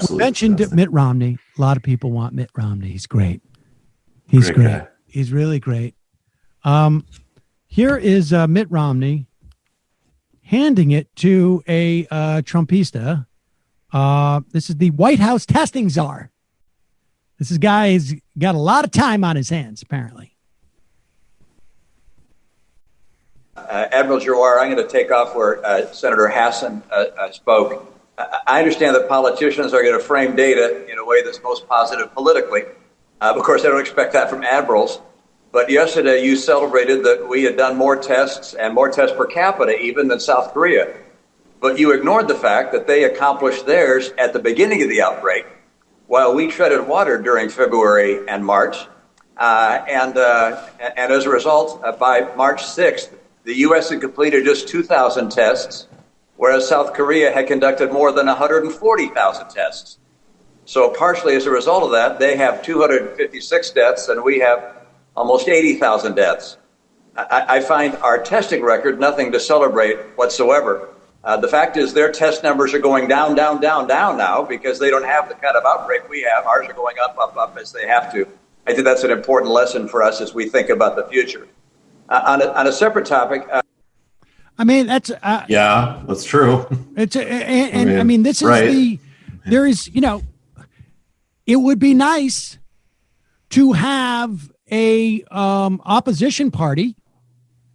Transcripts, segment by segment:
We mentioned Mitt Romney. A lot of people want Mitt Romney. He's great. He's great. He's really great. Here is Mitt Romney handing it to a Trumpista. This is the White House testing czar. This is guy's got a lot of time on his hands, apparently. Admiral Giroir, I'm going to take off where Senator Hassan spoke. I understand that politicians are going to frame data in a way that's most positive politically. Of course, I don't expect that from admirals. But yesterday you celebrated that we had done more tests and more tests per capita even than South Korea. But you ignored the fact that they accomplished theirs at the beginning of the outbreak, while we treaded water during February and March. And as a result, by March 6th, the U.S. had completed just 2,000 tests, whereas South Korea had conducted more than 140,000 tests. So partially as a result of that, they have 256 deaths and we have almost 80,000 deaths. I find our testing record nothing to celebrate whatsoever. The fact is their test numbers are going down now because they don't have the kind of outbreak we have. Ours are going up as they have to. I think that's an important lesson for us as we think about the future. On a separate topic. I mean, that's yeah, that's true. It's I mean, this is right. There is, it would be nice to have a opposition party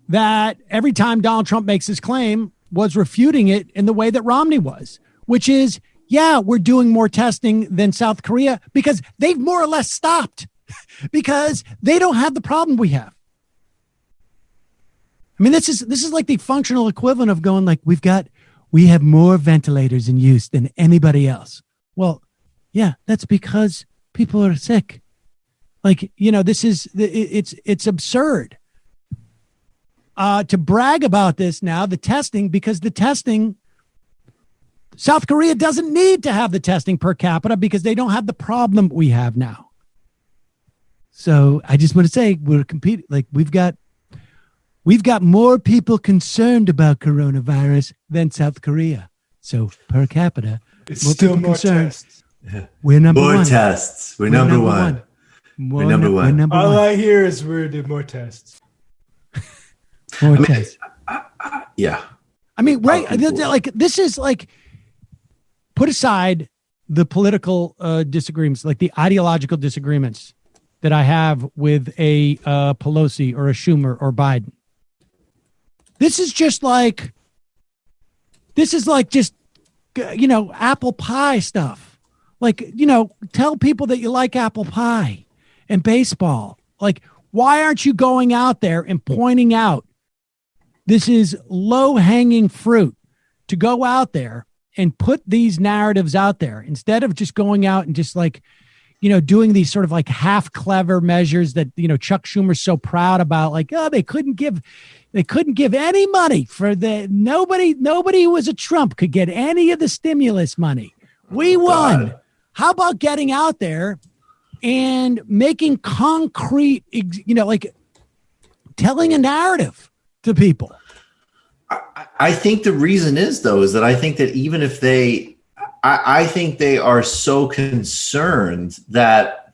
that every time Donald Trump makes his claim was refuting it in the way that Romney was, which is, yeah, we're doing more testing than South Korea because they've more or less stopped because they don't have the problem we have. I mean, this is like the functional equivalent of going like, we have more ventilators in use than anybody else. Well, yeah, that's because people are sick. Like, it's absurd to brag about this now, the testing, because the testing, South Korea doesn't need to have the testing per capita because they don't have the problem we have now. So I just want to say we're competing. Like we've got more people concerned about coronavirus than South Korea. So per capita, it's still more tests. Yeah. We're number one. More tests. We're number one. We're number one. All I hear is we're doing more tests. More tests. Yeah. I mean, right. Like this is like, put aside the political disagreements, like the ideological disagreements that I have with a Pelosi or a Schumer or Biden. This is like just apple pie stuff. Like, tell people that you like apple pie and baseball. Like, why aren't you going out there and pointing out this is low hanging fruit to go out there and put these narratives out there instead of just going out and just like, doing these sort of like half clever measures that, Chuck Schumer's so proud about, like, oh, they couldn't give any money for nobody who was a Trump could get any of the stimulus money. We won. God. How about getting out there and making concrete, like telling a narrative to people? I think the reason is that I think that even if I think they are so concerned that,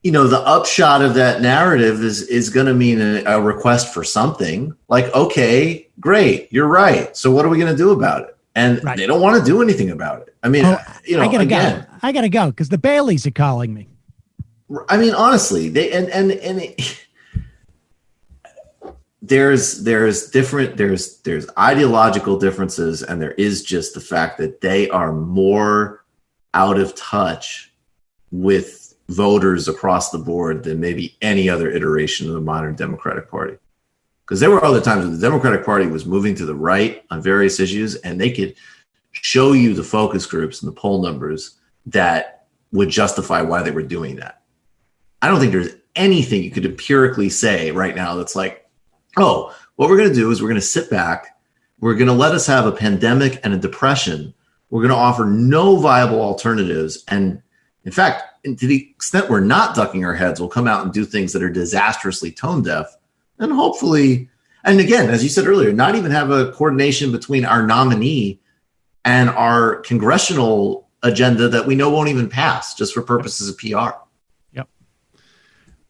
the upshot of that narrative is going to mean a request for something like, okay, great, you're right. So what are we going to do about it? And They don't want to do anything about it. I mean, I gotta go because the Baileys are calling me. I mean, honestly, there's ideological differences, and there is just the fact that they are more out of touch with voters across the board than maybe any other iteration of the modern Democratic Party. Because there were other times when the Democratic Party was moving to the right on various issues, and they could show you the focus groups and the poll numbers that would justify why they were doing that. I don't think there's anything you could empirically say right now that's like, oh, what we're going to do is we're going to sit back. We're going to let us have a pandemic and a depression. We're going to offer no viable alternatives. And in fact, to the extent we're not ducking our heads, we'll come out and do things that are disastrously tone deaf. And hopefully, And again, as you said earlier, not even have a coordination between our nominee and our congressional agenda that we know won't even pass just for purposes of PR.